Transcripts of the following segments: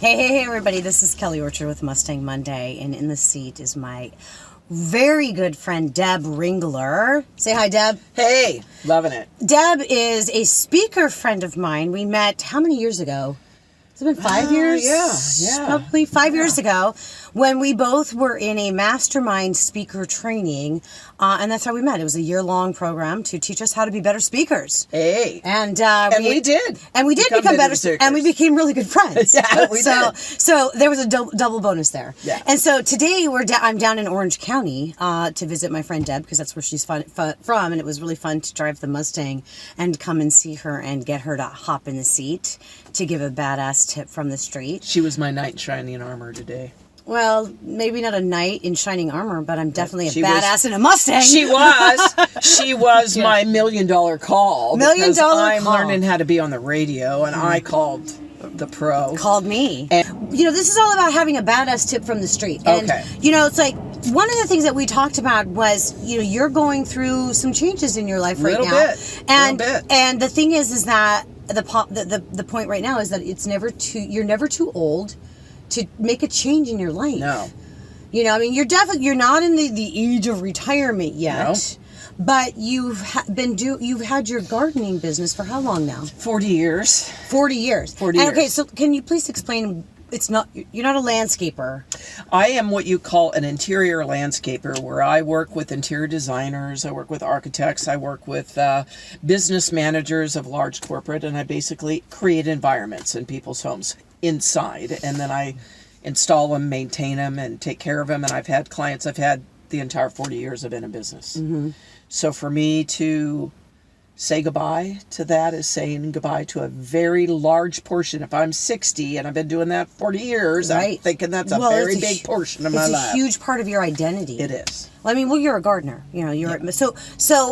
Hey, everybody. This is Kelly Orchard with Mustang Monday, and in the seat is my very good friend, Deb Ringler. Say hi, Deb. Hey, loving it. Deb is a speaker friend of mine. We met how many years ago? Has it been 5 years? Yeah. Probably 5 years ago, when we both were in a mastermind speaker training, and that's how we met. It was a year-long program to teach us how to be better speakers. Hey. And we did. And we did become better speakers. And we became really good friends. Yeah, we did. So there was a double bonus there. Yeah. And so today I'm down in Orange County to visit my friend Deb, because that's where she's from, and it was really fun to drive the Mustang and come and see her and get her to hop in the seat to give a badass tip from the street. She was my knight in shining armor today. Well, maybe not a knight in shining armor, but I'm definitely a badass in a Mustang. She was my $1 million call. $1 million I'm learning how to be on the radio, and I called the pro. Called me. And, this is all about having a badass tip from the street. And, okay. It's like one of the things that we talked about was, you're going through some changes in your life right now. Little bit. And the thing is that the point right now is that you're never too old to make a change in your life. No. You're not in the age of retirement yet. No. But you've had your gardening business for how long now? 40 years. 40 years. 40 years. Okay, so can you please explain? You're not a landscaper. I am what you call an interior landscaper, where I work with interior designers, I work with architects, I work with business managers of large corporate, and I basically create environments in people's homes inside, and then I install them, maintain them, and take care of them. And I've had clients I've had the entire 40 years I've been in business. Mm-hmm. So for me to say goodbye to that is saying goodbye to a very large portion. If I'm 60 and I've been doing that 40 years, right. I'm thinking that's a very big portion of my life. It's a huge part of your identity. It is. Well, you're a gardener. So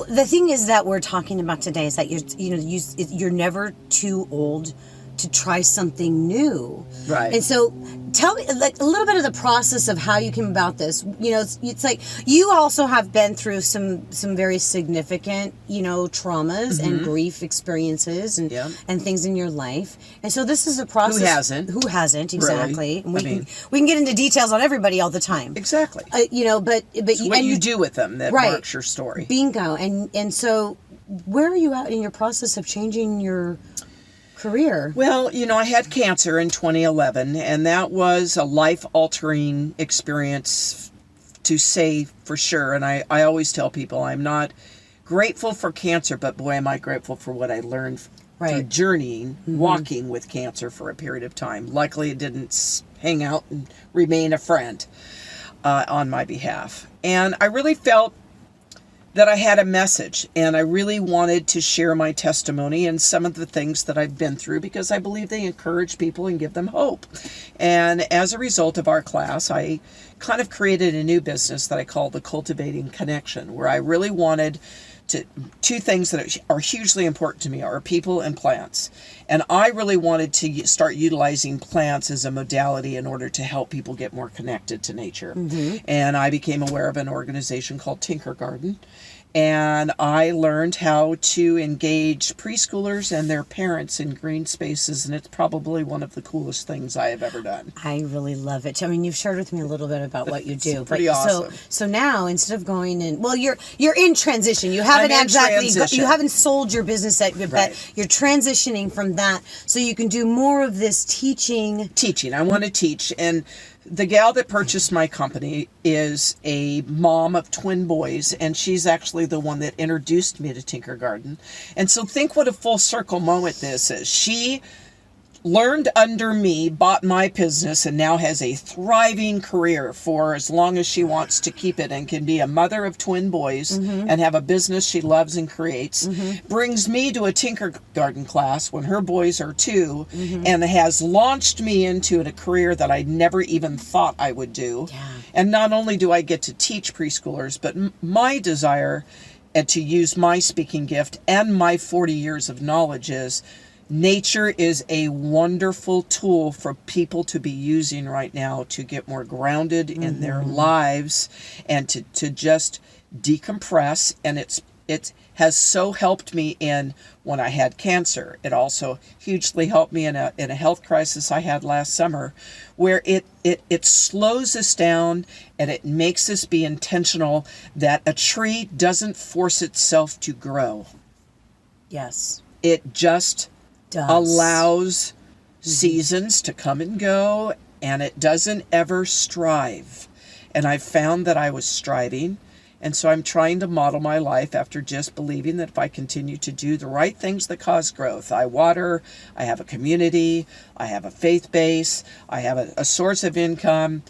the thing is that we're talking about today is that you're never too old to try something new. Right. And so tell me like a little bit of the process of how you came about this. It's like you also have been through some very significant, traumas mm-hmm. and grief experiences and things in your life. And so this is a process. Who hasn't, exactly. Really? And we can get into details on everybody all the time. Exactly. But it's what you do with them that marks your story. Bingo. And so where are you at in your process of changing your career? Well, I had cancer in 2011, and that was a life-altering experience, to say for sure. And I always tell people I'm not grateful for cancer, but boy, am I grateful for what I learned through journeying, mm-hmm. walking with cancer for a period of time. Luckily, it didn't hang out and remain a friend on my behalf. And I really felt that I had a message, and I really wanted to share my testimony and some of the things that I've been through, because I believe they encourage people and give them hope. And as a result of our class, I kind of created a new business that I call the Cultivating Connection, where I really wanted two things that are hugely important to me are people and plants. And I really wanted to start utilizing plants as a modality in order to help people get more connected to nature. Mm-hmm. And I became aware of an organization called Tinker Garden. And I learned how to engage preschoolers and their parents in green spaces, and it's probably one of the coolest things I have ever done. I really love it. You've shared with me a little bit about what you do. It's pretty awesome. So now, instead of going in, you're in transition. You haven't sold your business yet, but you're transitioning from that, so you can do more of this teaching. I want to teach, and the gal that purchased my company is a mom of twin boys, and she's actually the one that introduced me to Tinker Garden. And so think what a full circle moment this is. She learned under me, bought my business, and now has a thriving career for as long as she wants to keep it, and can be a mother of twin boys mm-hmm. and have a business she loves and creates. Mm-hmm. Brings me to a Tinker Garden class when her boys are 2 mm-hmm. and has launched me into a career that I never even thought I would do. Yeah. And not only do I get to teach preschoolers, but my desire to use my speaking gift and my 40 years of knowledge is nature is a wonderful tool for people to be using right now to get more grounded mm-hmm. in their lives and to just decompress. And it's it has so helped me in when I had cancer. It also hugely helped me in a health crisis I had last summer, where it slows us down and it makes us be intentional that a tree doesn't force itself to grow. Yes. It just Does. allows seasons to come and go, and it doesn't ever strive. And I found that I was striving. And so I'm trying to model my life after just believing that if I continue to do the right things that cause growth, I water, I have a community, I have a faith base, I have a source of income,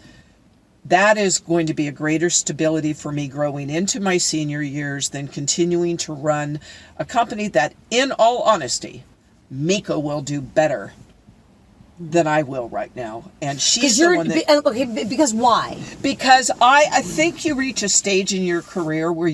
that is going to be a greater stability for me growing into my senior years than continuing to run a company that, in all honesty, Miko will do better than I will right now. And she's the one that... Okay, because why? Because I think you reach a stage in your career where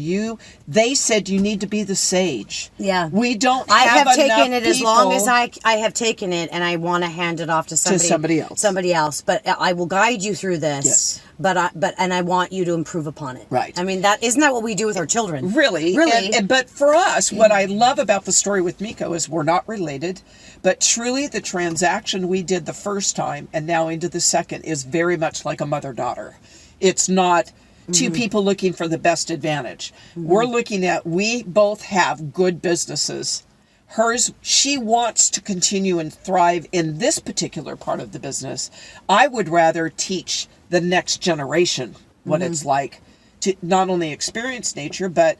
they said you need to be the sage. Yeah. We don't I have have taken it people as long as I have taken it, and I want to hand it off to somebody else. Somebody else. But I will guide you through this. Yes. But I want you to improve upon it. Right. I mean, isn't that what we do with our children? Really. But for us, what I love about the story with Miko is we're not related, but truly the transaction we did the first time and now into the second is very much like a mother-daughter. It's not two people looking for the best advantage. We're looking at, we both have good businesses. Hers, she wants to continue and thrive in this particular part of the business. I would rather teach the next generation what it's like to not only experience nature, but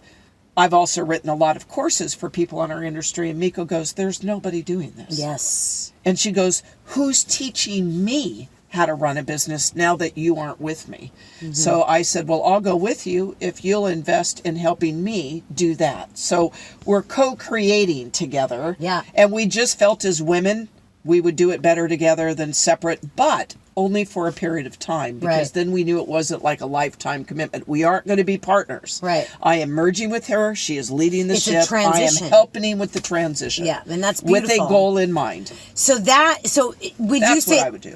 I've also written a lot of courses for people in our industry. And Miko goes, there's nobody doing this. Yes. And she goes, who's teaching me how to run a business now that you aren't with me? So I said, well, I'll go with you if you'll invest in helping me do that. So we're co-creating together. Yeah. And we just felt as women, we would do it better together than separate, but only for a period of time, because then we knew it wasn't like a lifetime commitment. We aren't going to be partners. Right. I am merging with her. She is leading the ship. A transition. I am helping with the transition. Yeah, and that's beautiful. With a goal in mind. Would That's you say what I would do.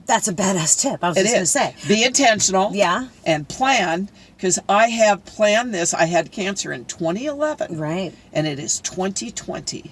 That's a badass tip? I was just going to say. Be intentional. Yeah. And plan, because I have planned this. I had cancer in 2011. Right. And it is 2020.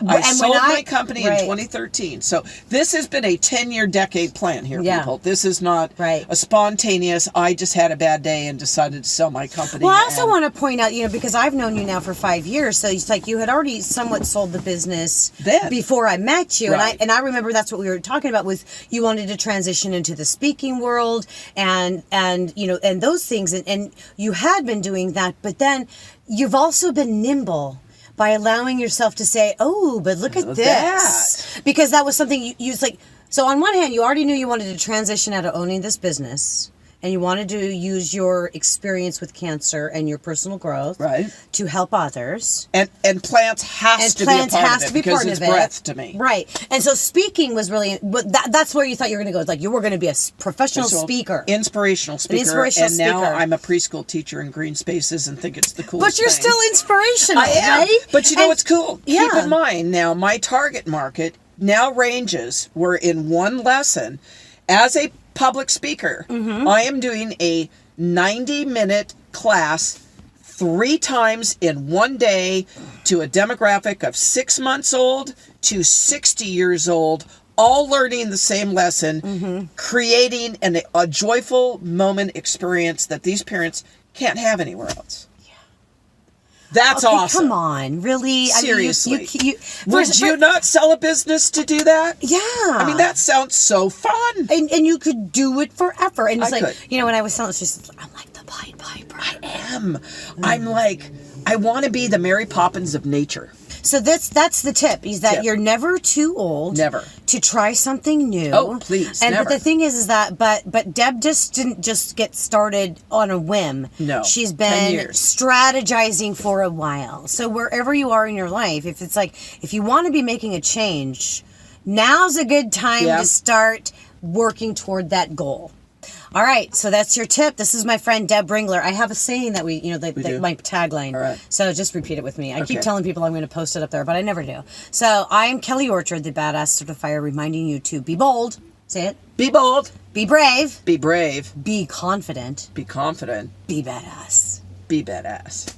I sold my company in 2013. So this has been a 10-year decade plan here, people. This is not a spontaneous, I just had a bad day and decided to sell my company. Well, I also want to point out, because I've known you now for 5 years, so it's like you had already somewhat sold the business before I met you. Right. And I remember that's what we were talking about, was you wanted to transition into the speaking world and those things. And you had been doing that, but then you've also been nimble by allowing yourself to say, oh, but look at this. Because that was something you was like, so on one hand, you already knew you wanted to transition out of owning this business, and you wanted to use your experience with cancer and your personal growth to help others. And plants has to be a part of it because it's breath to me. Right. And so speaking was really, that's where you thought you were going to go. It's like you were going to be a professional speaker. Inspirational speaker. Now I'm a preschool teacher in green spaces and think it's the coolest But you're thing. still inspirational, I am. right? But what's cool? Yeah. Keep in mind, now my target market now ranges, we're in one lesson. As a public speaker, I am doing a 90-minute class 3 times in one day to a demographic of 6 months old to 60 years old, all learning the same lesson, creating a joyful moment experience that these parents can't have anywhere else. That's awesome. Come on, really? Seriously. I mean, would you not sell a business to do that? Yeah. I mean, that sounds so fun. And you could do it forever. And it's I like, could. when I was selling, it's just, I'm like the Pied Piper. I am. I'm like, I want to be the Mary Poppins of nature. So that's the tip, is that you're never too old to try something new. Oh, please, and never. But the thing is that but Deb just didn't just get started on a whim. No. She's 10 been years. strategizing for a while. So wherever you are in your life, if it's like, if you want to be making a change, now's a good time to start working toward that goal. All right, so that's your tip. This is my friend Deb Ringler. I have a saying that we do? My tagline. All right. So just repeat it with me. I keep telling people I'm going to post it up there, but I never do. So I am Kelly Orchard, the Badass Certifier, reminding you to be bold. Say it. Be bold. Be brave. Be brave. Be confident. Be confident. Be badass. Be badass.